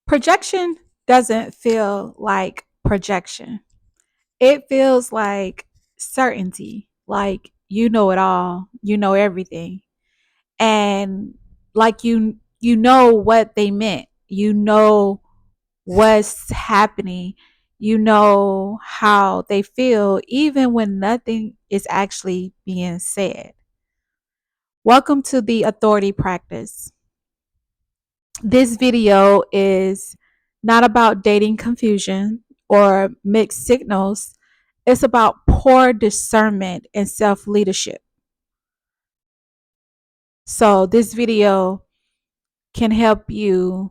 Projection doesn't feel like projection. It feels like certainty, like you know it all, you know everything. And like you know what they meant. You know what's happening. You know how they feel even when nothing is actually being said. Welcome to the authority practice. This video is not about dating confusion or mixed signals. It's about poor discernment and self leadership. So, this video can help you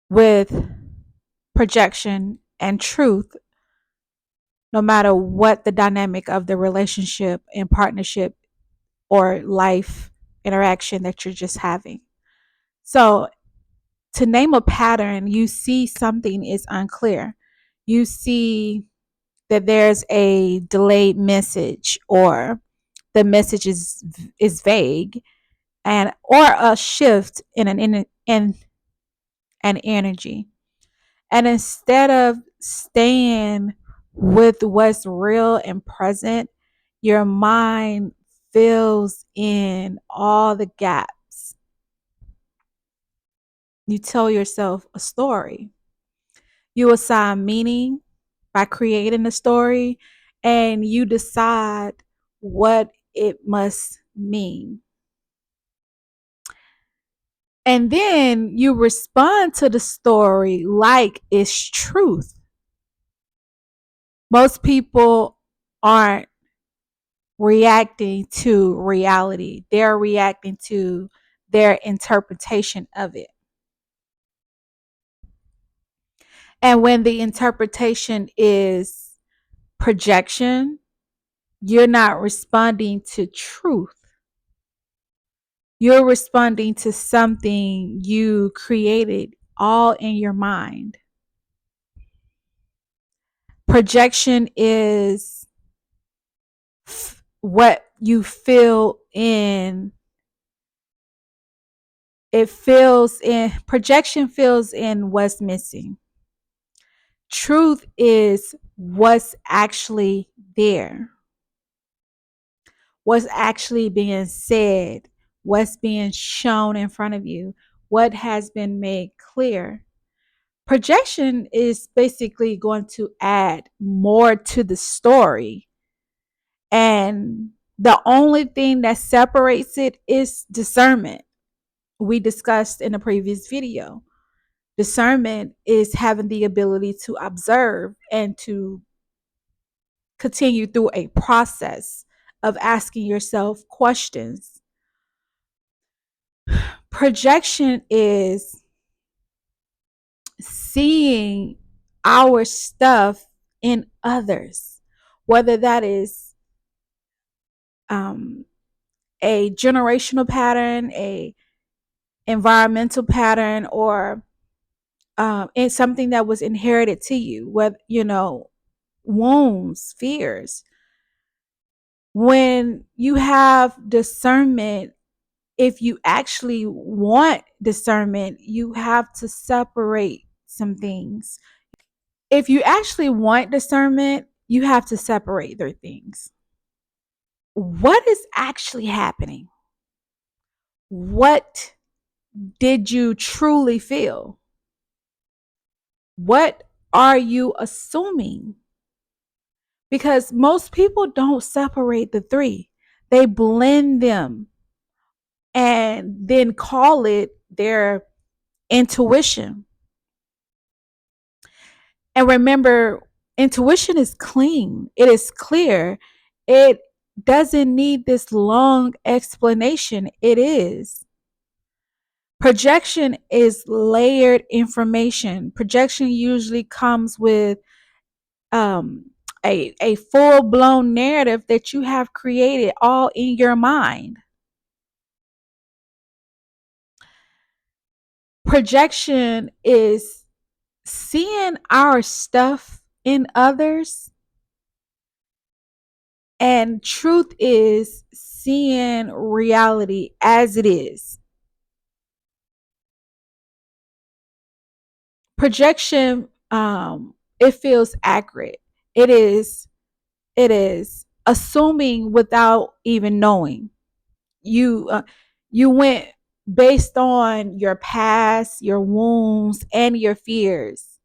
with projection and truth, no matter what the dynamic of the relationship and partnership or life interaction that you're just having. So, to name a pattern, you see something is unclear. You see that there's a delayed message, or the message is vague, and or a shift in an energy. And instead of staying with what's real and present, your mind fills in all the gaps. You tell yourself a story. You assign meaning by creating a story, and you decide what it must mean. And then you respond to the story like it's truth. Most people aren't reacting to reality, they're reacting to their interpretation of it. And when the interpretation is projection, you're not responding to truth. You're responding to something you created all in your mind. Projection is what you feel in. It fills in, projection fills in what's missing. Truth is what's actually there, what's actually being said, what's being shown in front of you, what has been made clear. Projection is basically going to add more to the story. And the only thing that separates it is discernment. We discussed in a previous video. Discernment is having the ability to observe and to continue through a process of asking yourself questions. Projection is seeing our stuff in others, whether that is a generational pattern, a environmental pattern, or it's something that was inherited to you, with wounds, fears. When you have discernment, if you actually want discernment, you have to separate some things. If you actually want discernment, you have to separate their things. What is actually happening? What did you truly feel? What are you assuming? Because most people don't separate the three, they blend them and then call it their intuition. And remember, intuition is clean, it is clear, it doesn't need this long explanation. It is. Projection is layered information. Projection usually comes with um, a full blown narrative that you have created all in your mind. Projection is seeing our stuff in others, and truth is seeing reality as it is. Projection, it feels accurate. It is assuming without even knowing. You uh, you went based on your past, your wounds, and your fears.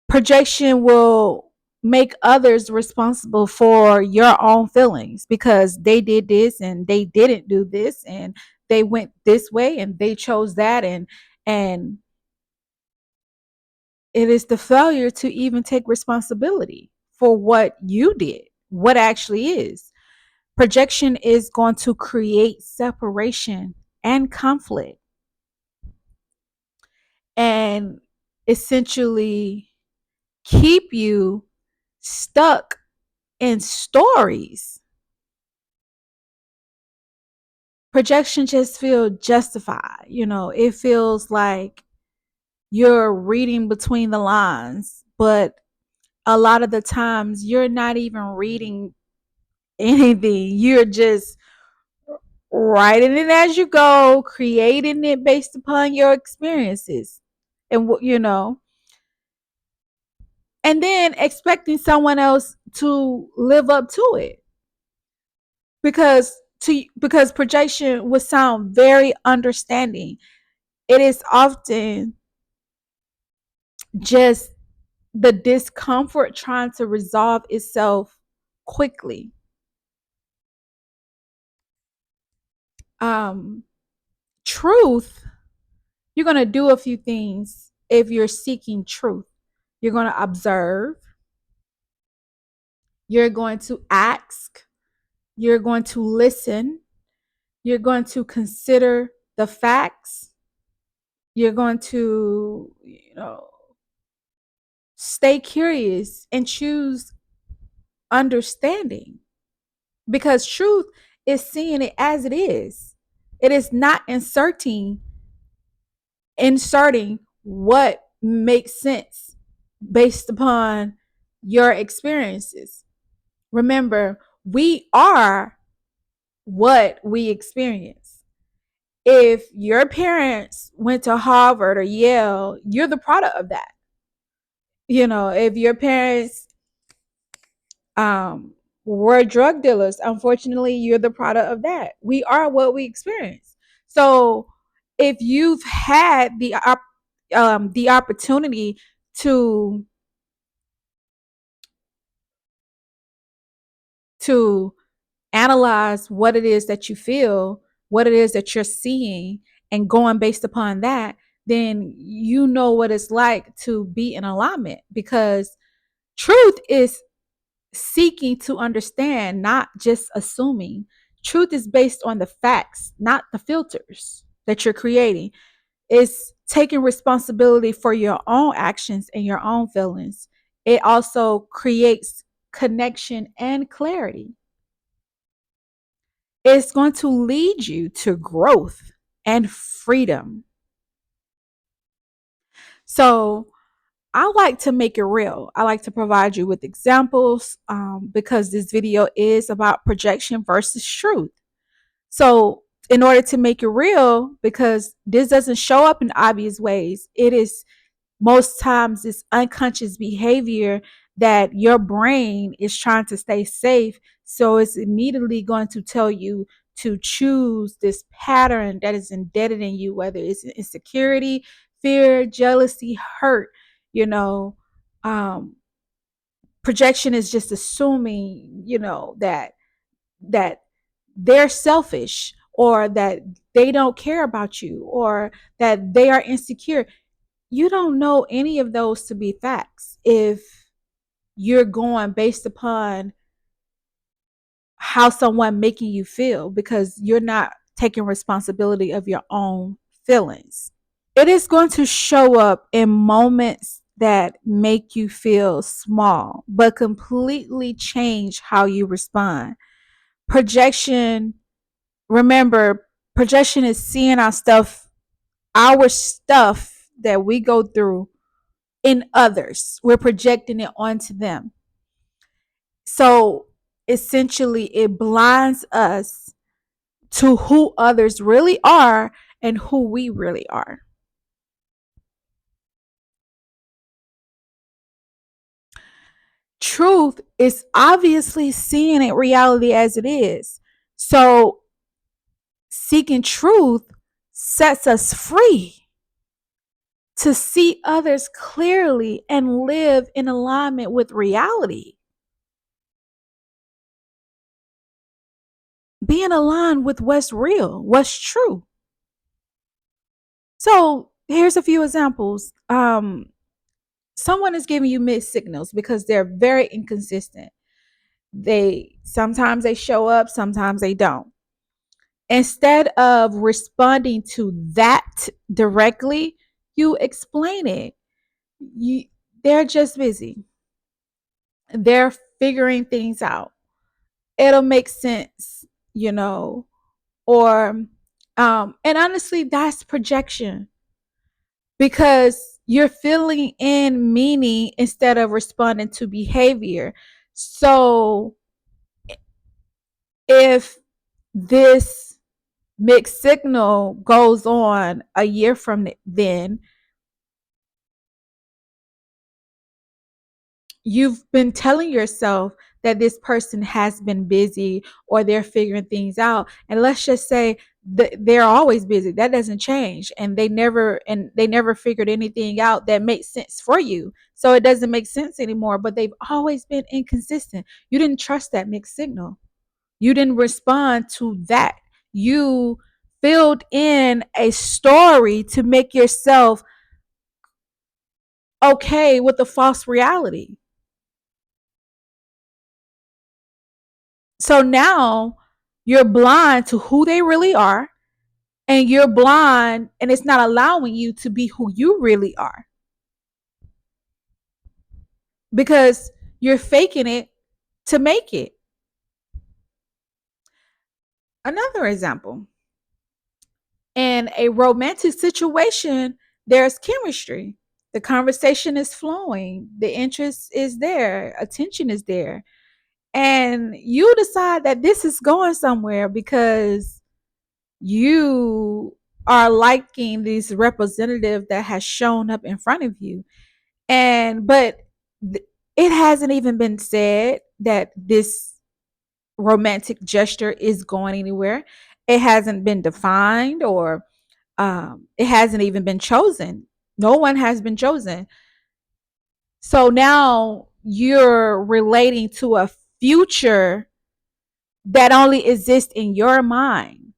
Projection will make others responsible for your own feelings because they did this and they didn't do this, and they went this way and they chose that, and it is the failure to even take responsibility for what you did, what actually is. Projection is going to create separation and conflict and essentially keep you stuck in stories. Projection just feel justified. It feels like you're reading between the lines, but a lot of the times you're not even reading anything. You're just writing it as you go, creating it based upon your experiences. And and then expecting someone else to live up to it, because projection would sound very understanding. It is often just the discomfort trying to resolve itself quickly. um Truth, you're going to do a few things. If you're seeking truth, you're going to observe, you're going to ask, you're going to listen, you're going to consider the facts, you're going to stay curious and choose understanding, because truth is seeing it as it is. It is not inserting what makes sense based upon your experiences. Remember, we are what we experience. If your parents went to Harvard or Yale, you're the product of that. If your parents were drug dealers, unfortunately, you're the product of that. We are what we experience. So if you've had the opportunity to to analyze what it is that you feel, what it is that you're seeing, and going based upon that, then you know what it's like to be in alignment, because truth is seeking to understand, not just assuming. Truth is based on the facts, not the filters that you're creating. It's taking responsibility for your own actions and your own feelings. It also creates connection and clarity. It's going to lead you to growth and freedom. So, I like to make it real. I like to provide you with examples, because this video is about projection versus truth. So, in order to make it real, because this doesn't show up in obvious ways, it is most times it's unconscious behavior that your brain is trying to stay safe. So it's immediately going to tell you to choose this pattern that is embedded in you, whether it's insecurity, fear, jealousy, hurt. You know, um, Projection is just assuming, that they're selfish, or that they don't care about you, or that they are insecure. You don't know any of those to be facts if you're going based upon how someone making you feel, because you're not taking responsibility of your own feelings. It is going to show up in moments that make you feel small but completely change how you respond. Projection, remember, projection is seeing our stuff that we go through in others. We're projecting it onto them. So essentially, it blinds us to who others really are and who we really are. Truth is obviously seeing it reality as it is. So seeking truth sets us free to see others clearly and live in alignment with reality. Being aligned with what's real, what's true. So here's a few examples. Someone is giving you mixed signals because they're very inconsistent. They sometimes they show up, sometimes they don't. Instead of responding to that directly, you explain it. You, they're just busy. They're figuring things out. It'll make sense, you know, or and honestly that's projection because you're filling in meaning instead of responding to behavior. So if this mixed signal goes on a year from then, you've been telling yourself that this person has been busy or they're figuring things out, and let's just say they're always busy. That doesn't change, and they never figured anything out that makes sense for you, so it doesn't make sense anymore. But they've always been inconsistent. You didn't trust that mixed signal. You didn't respond to that. You filled in a story to make yourself okay with the false reality. So now you're blind to who they really are, and you're blind, and it's not allowing you to be who you really are because you're faking it to make it. Another example, in a romantic situation, there's chemistry. The conversation is flowing, the interest is there, attention is there. And you decide that this is going somewhere because you are liking this representative that has shown up in front of you. And but it hasn't even been said that this romantic gesture is going anywhere. It hasn't been defined, or it hasn't even been chosen. No one has been chosen. So now you're relating to a future that only exists in your mind.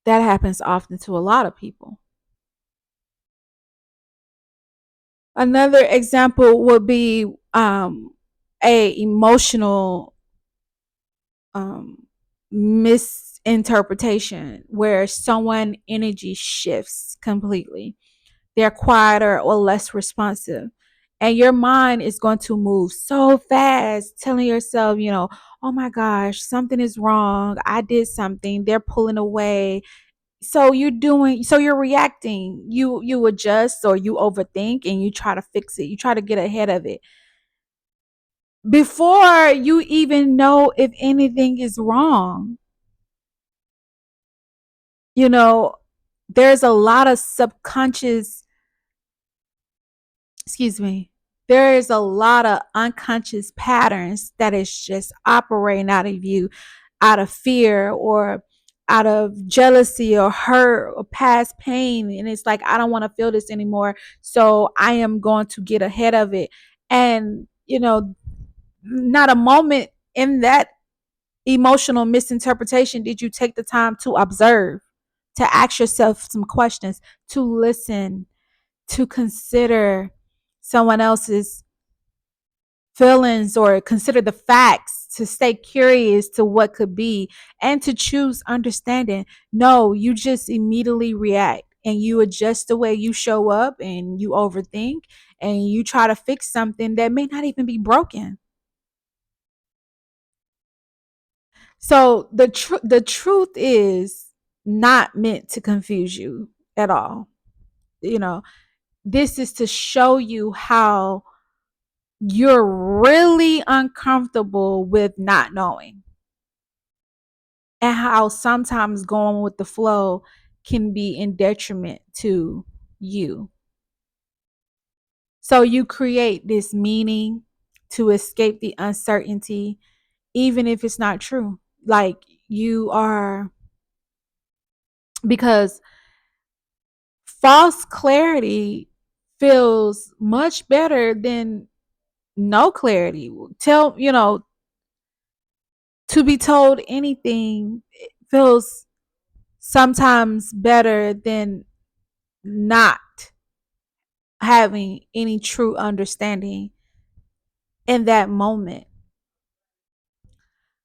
That happens often to a lot of people. Another example would be a emotional um, misinterpretation where someone energy shifts completely. They're quieter or less responsive. And your mind is going to move so fast, telling yourself, oh my gosh, something is wrong. I did something. They're pulling away. So you're reacting. You adjust or you overthink and you try to fix it. You try to get ahead of it before you even know if anything is wrong. You know, there's a lot of subconscious, excuse me, there is a lot of unconscious patterns that is just operating out of you, out of fear or out of jealousy or hurt or past pain. And it's like, I don't want to feel this anymore. So I am going to get ahead of it. And, not a moment in that emotional misinterpretation did you take the time to observe, to ask yourself some questions, to listen, to consider someone else's feelings or consider the facts, to stay curious to what could be and to choose understanding. No, you just immediately react and you adjust the way you show up and you overthink and you try to fix something that may not even be broken. So the truth is not meant to confuse you at all. You know, this is to show you how you're really uncomfortable with not knowing, and how sometimes going with the flow can be in detriment to you. So you create this meaning to escape the uncertainty, even if it's not true. Like you are, because false clarity feels much better than no clarity. To be told anything feels sometimes better than not having any true understanding in that moment.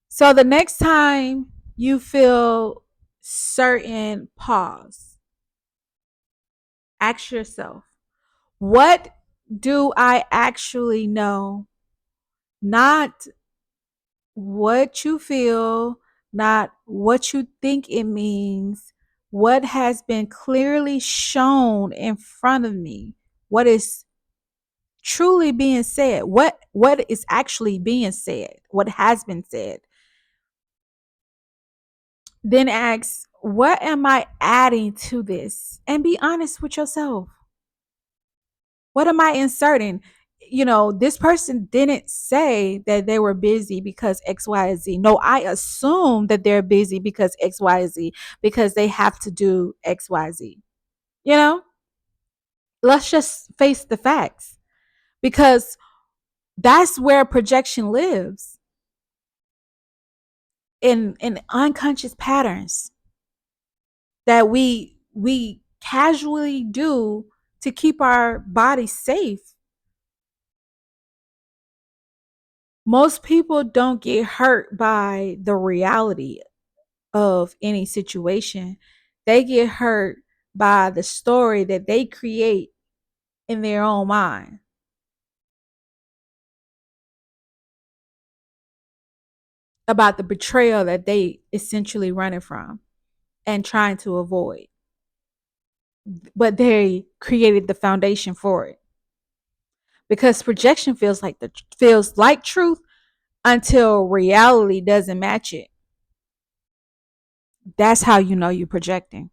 So the next time you feel certain, pause. Ask yourself, what do I actually know? Not what you feel, not what you think it means, what has been clearly shown in front of me, what is truly being said, what is actually being said, what has been said. Then ask, what am I adding to this? And be honest with yourself. What am I inserting? This person didn't say that they were busy because X, Y, and Z. No, I assume that they're busy because X, Y, and Z, because they have to do X, Y, Z. You know, let's just face the facts, because that's where projection lives, in unconscious patterns that we casually do to keep our body safe. Most people don't get hurt by the reality of any situation. They get hurt by the story that they create in their own mind about the betrayal that they essentially running from and trying to avoid. But they created the foundation for it. Because projection feels like truth until reality doesn't match it. That's how you know you're projecting.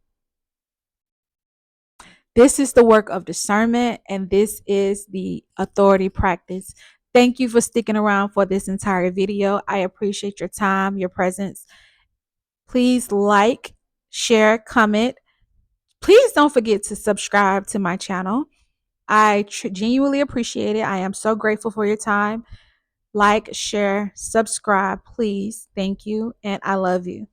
This is the work of discernment, and this is the authority practice. Thank you for sticking around for this entire video. I appreciate your time, your presence. Please like, share, comment. Please don't forget to subscribe to my channel. I genuinely appreciate it. I am so grateful for your time. Like, share, subscribe, please. Thank you, and I love you.